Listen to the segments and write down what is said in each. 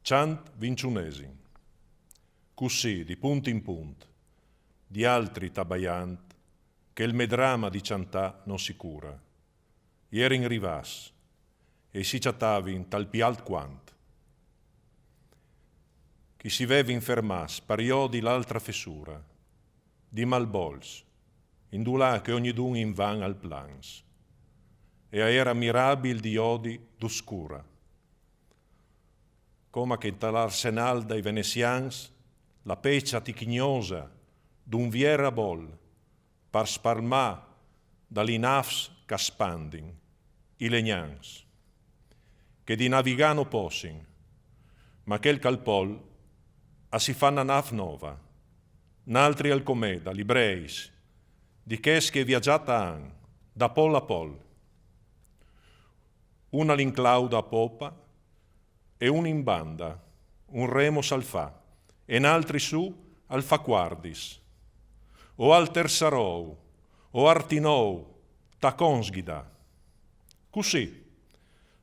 Cant vinciunesin. Così, di punto in punto, di altri tabaiant, che il medrama di ciantà non si cura. Ieri in rivas, e si ciatavi in tal più alt quant. Chi si veve infermas, pariodi l'altra fessura, di malbols, indulà che ogni dun in van al plans, e era mirabil di odi d'oscura. Come che dall'arsenal dei venezians la peccia tichignosa d'un viera bol par sparmà dall'inafs caspandin, i legnans, che di navigano possin, ma che il calpol a si fanno naf nova, n'altri al comeda, libreis, di ches che viaggiata han, da pol a pol. Una l'inclauda a popa e un in banda, un remo salfà, e n'altri su al faquardis, o al tersarou, o artinou, taconsghida. Così,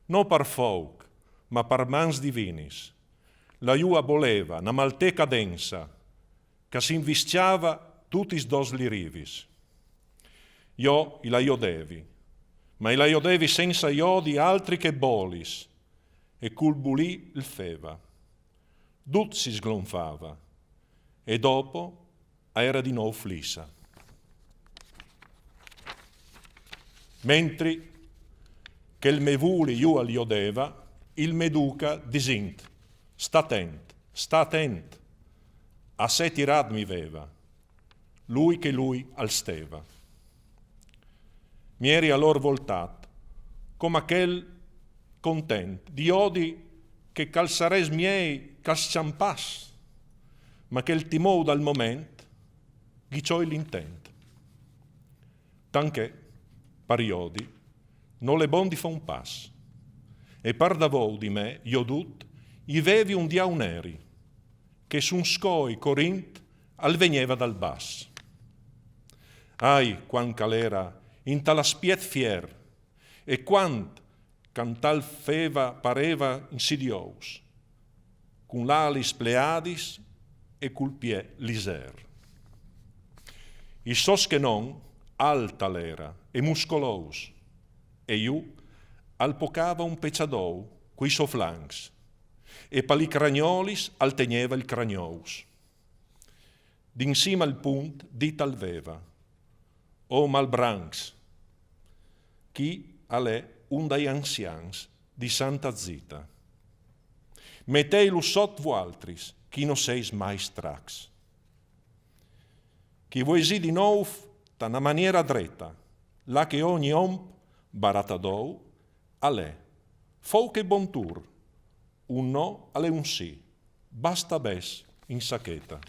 non par folk, ma par mans divinis, la iua voleva, una malteca densa, che s'invisciava tutti dos li rivis. Io la iodevi, ma la iodevi senza iodi altri che bolis, e cul bulì il feva. Dut si sglonfava, e dopo era di nuovo flissa. Mentre che il mevuli io li odeva, il meduca disint, sta attent, a sé tirat mi veva, lui che lui al steva. Mi eri allor voltat, come aquel content, di odi che calzares miei casciampas, ma che il timou dal moment ghicciò l'intent. Tanché, pariodi, non le bondi fa un pas, e par davou di me, io dut, i vevi un dia uneri, che sun scoi corint al venieva dal bas. Ai, quan calera, in tala spiet fier, e quant cantal feva pareva insidious, con l'alis pleadis e cul pie liser. I sos che non, alta l'era, e muscolous, e io al pocava un pecciadou, coi soflancs, e pali cragnolis al teneva il cragnous. D'insima al punt dit al veva, o malbrancs, chi alè un dai anzians di Santa Zita. Mettei lo sot vualtris, chi no seis mai strax. Chi vuoi si di nou ta una maniera dretta, la che ogni omp baratadou, alè, fou che bon tur, un no alè un sì, basta bes in sacchetta.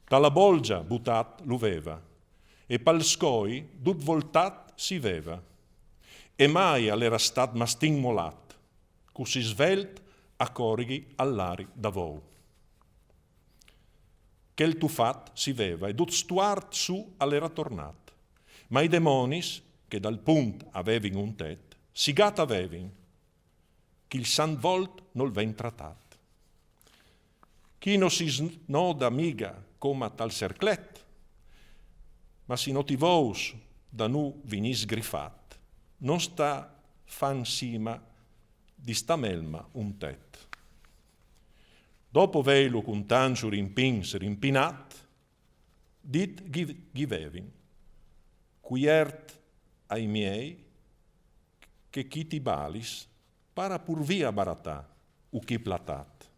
Dalla bolgia butat l'uveva, e pal scoi dut voltat si veva, e mai all'era stat mastin molat, così svelt a corighi all'ari d'avou. Che il tufat si veva, e dut stuart su all'era tornat, ma i demonis, che dal punt avevin un tet, si gat avevin, che il sant volt non ven trattat. Chi non si snoda miga come tal cerclet, ma si notivous da nu vinis grifat, non sta fan sima di sta melma un tet. Dopo veilu con tangiu rimpins rimpinat, dit givevin, quiert ai miei, che chi ti balis, para pur via baratà, u chi platat.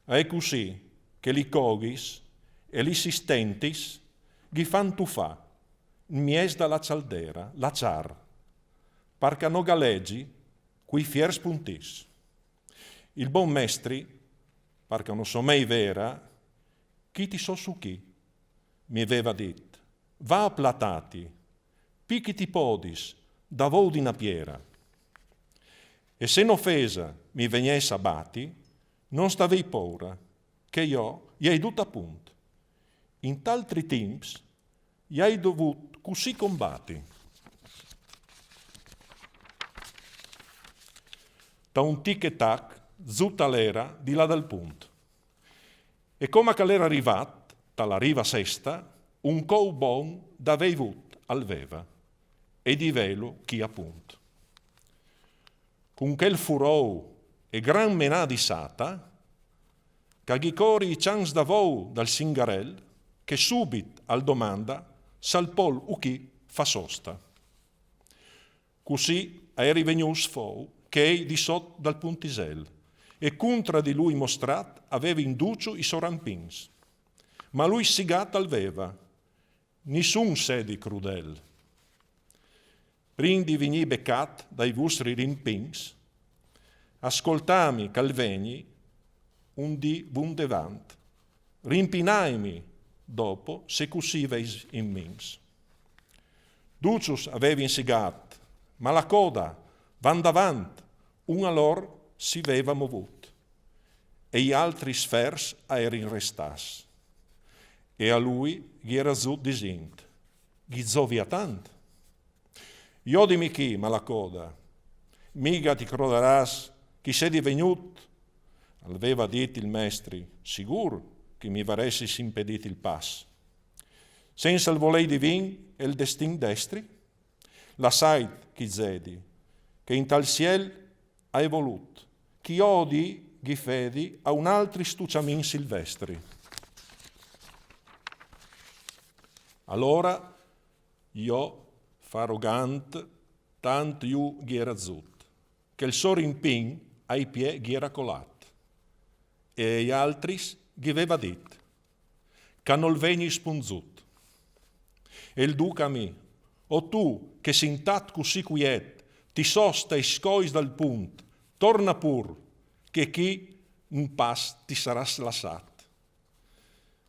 E così che li cogis e li sistentis ghi fan tufà, mies dalla cialdera, la ciar, parca no galeggi, qui fier spuntis. Il bon mestri, parca non so mai vera, chi ti so su chi, mi aveva dit, va a platati, picchi ti podis, da vou di una piera. E se n'offesa mi venies a batti, non stavi paura, che io gli hai dut a punt. In t'altri temps gli hai dovut così combatti. da un tic e tac, zutta l'era di là dal punto. E come che l'era arrivato, dalla riva sesta, un cou bon da veivut al veva, e di velo chi appunto. Con quel furou e gran menà di sata, cagicori i cians davou dal singarel, che subit al domanda salpol u chi fa sosta. Così eri venius fou che ei di sotto dal puntisel, e contra di lui mostrat aveva induccio i sorampins. Ma lui sigat alveva, nissun sedi crudel. Prindi vigni beccat dai vostri rimpins, ascoltami calvegni un di vun devant, rimpinaimi dopo se così veis in mins. Ducius avevi insigat, ma la coda van davant, un allor si veva movut, e gli altri sfers aerin restas. E a lui gli era zut disint, gli zovia tant. Io dimmi chi, ma la coda, mica ti croderas chi sei divenut, aveva dit il mestri, sicuro che mi varessi impedit il pass. Senza il volei divin e il destin destri, la sait chi zedi, che in tal ciel hai volut, chi odi ghi fedi a un altri stuciamin silvestri. Allora io farò gant tant iu ghi era zut, che il so rimpin ai pie ghi era colat, e gli altri ghi aveva dit, che non vegni spunzut. E il duca mi, o tu che sintat così quiet, ti sosta e scois dal punt, torna pur, che chi un pas ti sarà slassat.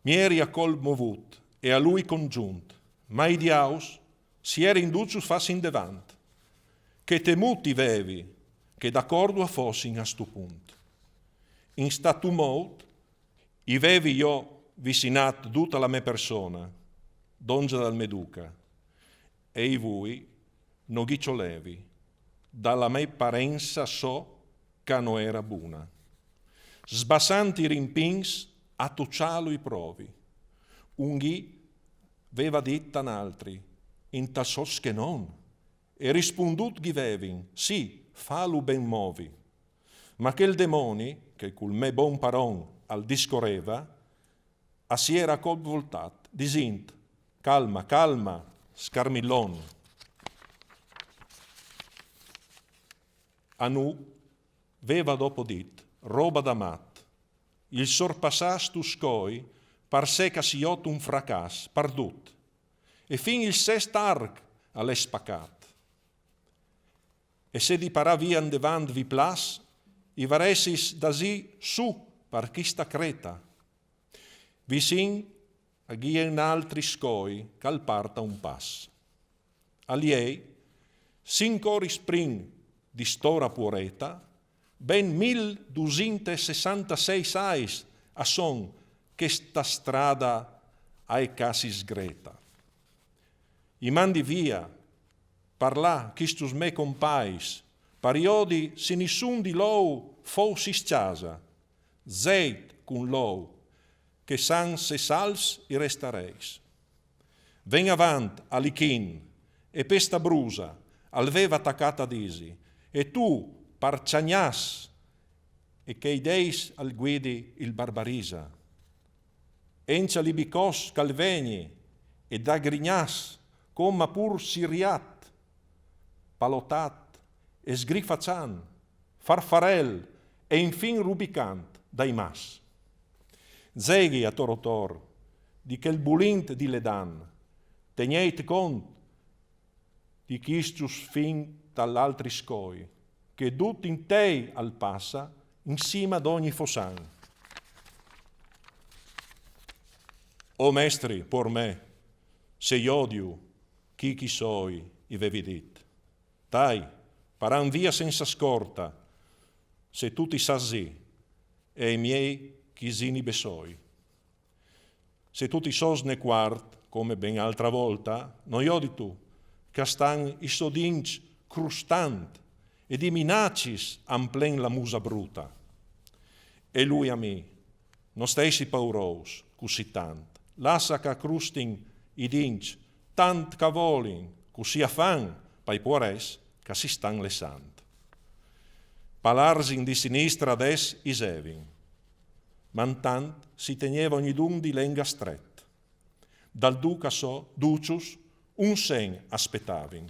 Mi eri a col movut e a lui congiunt, ma i diaus si era inducius fas in devant, che temuti vevi, che d'accordo a fossin a stu punt. In statu mout, i vevi io vicinat tutta la mia persona, dongia dal Meduca, e i vui no ghicciolevi, dalla mia parenza so che non era buona. Sbassanti i rimpins, a tuccialo i provi. Unghi veva dit an altri, in tassos che non, e rispondut ghi vevin, sì, falu ben movi. Ma che il demoni, che col me bon paron al discorreva, a si era voltat, disint, calma, calma, scarmillon. A nu, veva dopo dit, roba da mat, il sorpassas tu scoi, par se che si ot un fracas, pardut, e fin il sest arc all'è spaccat. E se di parà via in devant vi plas, i varessis dasi su par chista creta. Vicin a ghien altri scoi cal parta un pas. Aliei, sincori spring di stora puoreta, ben 1266 sais a son che sta strada ai casis greta. I mandi via, parlà chistus me compais, pariodi si nissun di lou fossis casa, zeit cun lou, che san se salvs i restareis. Ven avant alichin, e pesta brusa, alveva attaccata disi, e tu parciagnas, e che ideis al guidi il barbarisa. Encia libicos calveni, e da grignas, comma pur siriat, palotat, e sgrifaccian, farfarel, e infin rubicant dai mas. Zeghi a torotor, di che il bulint di ledan, tegneit cont di chistius fin dall'altri scoi, che dut in tei al passa, insima d'ogni fossan. O mestri, por me, se io odio, chi soi, i vevi dit. Tai, paran via senza scorta, se tu ti sassi, e i miei chisini besoi. Se tu ti sos ne quart, come ben altra volta, non io di tu, che stan i sodinci crustant, e di minacis am plen la musa bruta. E lui a me, non stessi paurous, così tant, lassa ca crustin i dinci, tant ca volin, così affan, pai puores, ca si stan lessant. Palarsin di sinistra des isevin, man tant si teneva ognidun di lenga stret. Dal duca so, ducius, un sen aspettavin,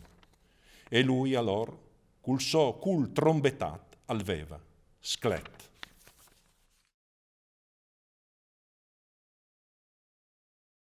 e lui allor, cul trombetat alveva, sclet.